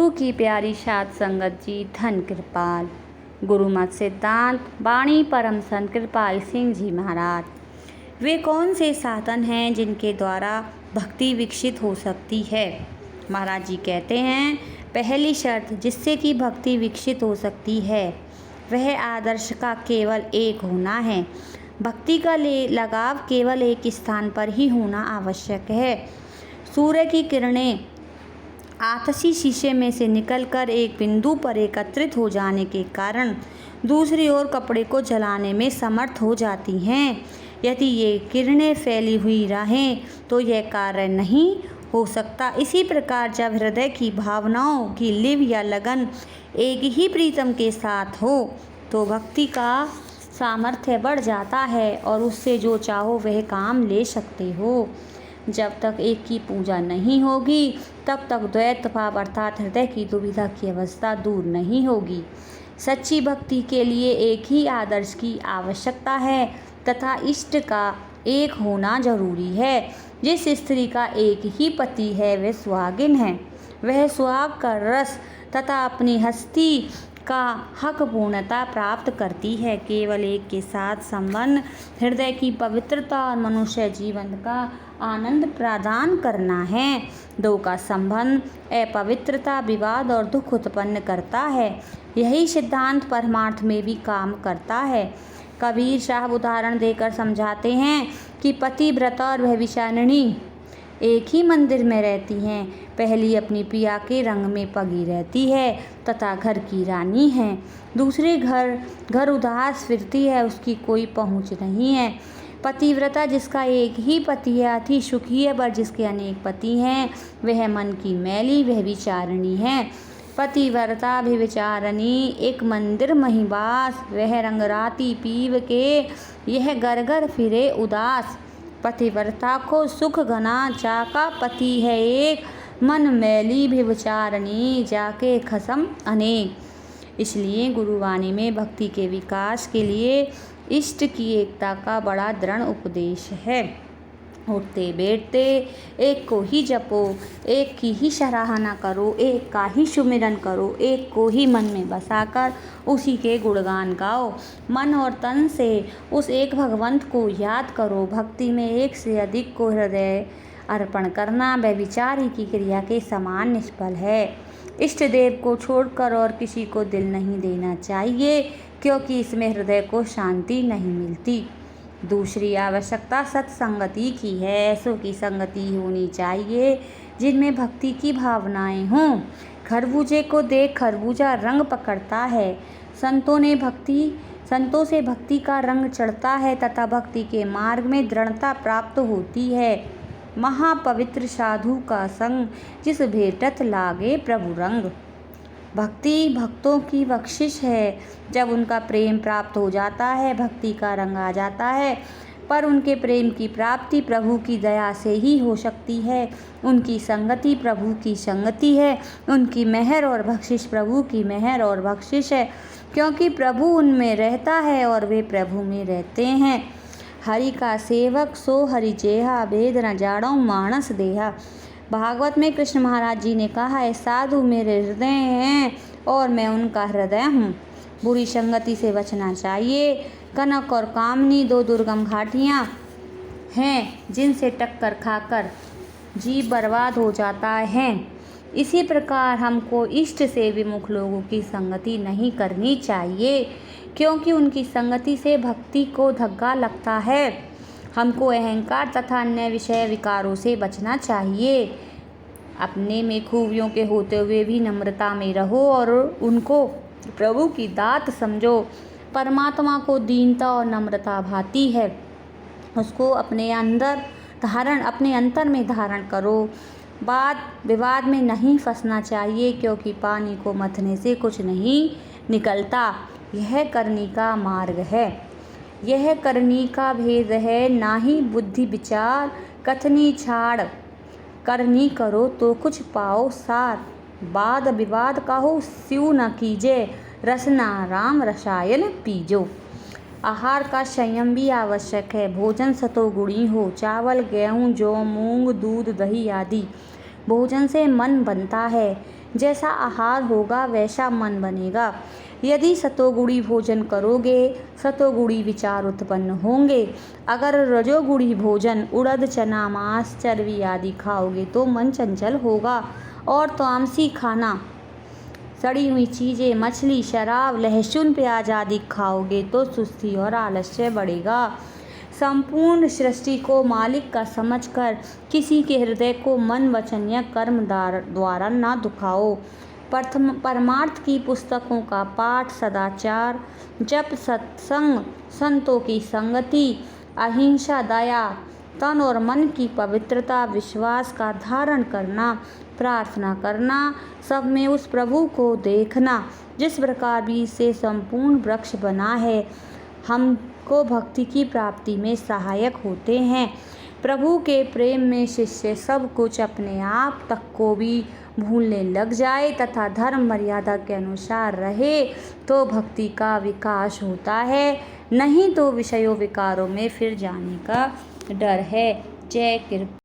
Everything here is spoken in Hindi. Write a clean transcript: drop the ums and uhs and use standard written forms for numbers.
गुरु की प्यारी साध संगत जी, धन कृपाल गुरु मत सिद्धांत वाणी परम संत कृपाल सिंह जी महाराज। वे कौन से साधन हैं जिनके द्वारा भक्ति विकसित हो सकती है? महाराज जी कहते हैं, पहली शर्त जिससे कि भक्ति विकसित हो सकती है वह आदर्श का केवल एक होना है। भक्ति का लगाव केवल एक स्थान पर ही होना आवश्यक है। सूर्य की किरणें आतशी शीशे में से निकलकर एक बिंदु पर एकत्रित हो जाने के कारण दूसरी ओर कपड़े को जलाने में समर्थ हो जाती हैं। यदि ये किरणें फैली हुई रहें तो यह कार्य नहीं हो सकता। इसी प्रकार जब हृदय की भावनाओं की लिव या लगन एक ही प्रीतम के साथ हो तो भक्ति का सामर्थ्य बढ़ जाता है और उससे जो चाहो वह काम ले सकते हो। जब तक एक की पूजा नहीं होगी तब तक द्वैत भाव अर्थात हृदय की दुविधा की अवस्था दूर नहीं होगी। सच्ची भक्ति के लिए एक ही आदर्श की आवश्यकता है तथा इष्ट का एक होना जरूरी है। जिस स्त्री का एक ही पति है वह सुहागिन है। वह सुहाग का रस तथा अपनी हस्ती का हक पूर्णता प्राप्त करती है। केवल एक के साथ संबंध हृदय की पवित्रता और मनुष्य जीवन का आनंद प्रदान करना है। दो का संबंध अपवित्रता, विवाद और दुख उत्पन्न करता है। यही सिद्धांत परमार्थ में भी काम करता है। कबीर साहब उदाहरण देकर समझाते हैं कि पतिव्रता और व्यभिचारिणी एक ही मंदिर में रहती हैं। पहली अपनी पिया के रंग में पगी रहती है तथा घर की रानी है। दूसरे घर उदास फिरती है, उसकी कोई पहुँच नहीं है। पतिव्रता जिसका एक ही पति है अति सुखी है, पर जिसके अनेक पति हैं वह मन की मैली व्यभिचारिणी है। पतिव्रता व्यभिचारिणी एक मंदिर महिवास, वह रंगराती पीव के यह घर घर फिरे उदास। पतिव्रता को सुख घना जाका पति है एक, मन मैली व्यभिचारिणी जाके खसम अनेक। इसलिए गुरुवाणी में भक्ति के विकास के लिए इष्ट की एकता का बड़ा दृढ़ उपदेश है। उठते बैठते एक को ही जपो, एक की ही सराहना करो, एक का ही सुमिरन करो, एक को ही मन में बसाकर उसी के गुणगान गाओ। मन और तन से उस एक भगवंत को याद करो। भक्ति में एक से अधिक को हृदय अर्पण करना व्यभिचारी की क्रिया के समान निष्फल है। इष्ट देव को छोड़कर और किसी को दिल नहीं देना चाहिए, क्योंकि इसमें हृदय को शांति नहीं मिलती। दूसरी आवश्यकता सत्संगति की है। ऐसों की संगति होनी चाहिए जिनमें भक्ति की भावनाएं हों। खरबूजे को देख खरबूजा रंग पकड़ता है। संतों से भक्ति का रंग चढ़ता है तथा भक्ति के मार्ग में दृढ़ता प्राप्त होती है। महापवित्र साधु का संग जिस भेटत लागे प्रभु रंग। भक्ति भक्तों की बख्शिश है। जब उनका प्रेम प्राप्त हो जाता है भक्ति का रंग आ जाता है, पर उनके प्रेम की प्राप्ति प्रभु की दया से ही हो सकती है। उनकी संगति प्रभु की संगति है। उनकी मेहर और बख्शिश प्रभु की मेहर और बख्शिश है, क्योंकि प्रभु उनमें रहता है और वे प्रभु में रहते हैं। हरि का सेवक सो हरि जेहा, भेद न जाड़ो मानस देहा। भागवत में कृष्ण महाराज जी ने कहा है, साधु मेरे हृदय हैं और मैं उनका हृदय हूँ। बुरी संगति से बचना चाहिए। कनक और कामनी दो दुर्गम घाटियाँ हैं जिनसे टक्कर खाकर जीव बर्बाद हो जाता है। इसी प्रकार हमको इष्ट से विमुख लोगों की संगति नहीं करनी चाहिए, क्योंकि उनकी संगति से भक्ति को धक्का लगता है। हमको अहंकार तथा अन्य विषय विकारों से बचना चाहिए। अपने में खूबियों के होते हुए भी नम्रता में रहो और उनको प्रभु की दात समझो। परमात्मा को दीनता और नम्रता भाती है, उसको अपने अंतर में धारण करो। वाद विवाद में नहीं फंसना चाहिए, क्योंकि पानी को मथने से कुछ नहीं निकलता। यह करनी का मार्ग है। यह करनी का भेद है। ना ही बुद्धि विचार कथनी छाड़, करनी करो तो कुछ पाओ सार। वाद विवाद कहो स्यू न कीजे, रसना राम रसायन पीजो। आहार का संयम भी आवश्यक है। भोजन सतोगुणी हो। चावल, गेहूँ, जौ, मूंग, दूध, दही आदि भोजन से मन बनता है। जैसा आहार होगा वैसा मन बनेगा। यदि सतोगुणी भोजन करोगे, सतोगुणी विचार उत्पन्न होंगे। अगर रजोगुणी भोजन उड़द, चना, मांस, चर्बी आदि खाओगे तो मन चंचल होगा। और तामसी खाना, सड़ी हुई चीज़ें, मछली, शराब, लहसुन, प्याज आदि खाओगे तो सुस्ती और आलस्य बढ़ेगा। संपूर्ण सृष्टि को मालिक का समझकर किसी के हृदय को मन, वचन या कर्म द्वारा न दुखाओ। परमार्थ की पुस्तकों का पाठ, सदाचार, जप, सत्संग, संतों की संगति, अहिंसा, दया, तन और मन की पवित्रता, विश्वास का धारण करना, प्रार्थना करना, सब में उस प्रभु को देखना जिस प्रकार बीज से संपूर्ण वृक्ष बना है, हमको भक्ति की प्राप्ति में सहायक होते हैं। प्रभु के प्रेम में शिष्य सब कुछ अपने आप तक को भी भूलने लग जाए तथा धर्म मर्यादा के अनुसार रहे तो भक्ति का विकास होता है, नहीं तो विषयों विकारों में फिर जाने का डर है। जय कृष्ण।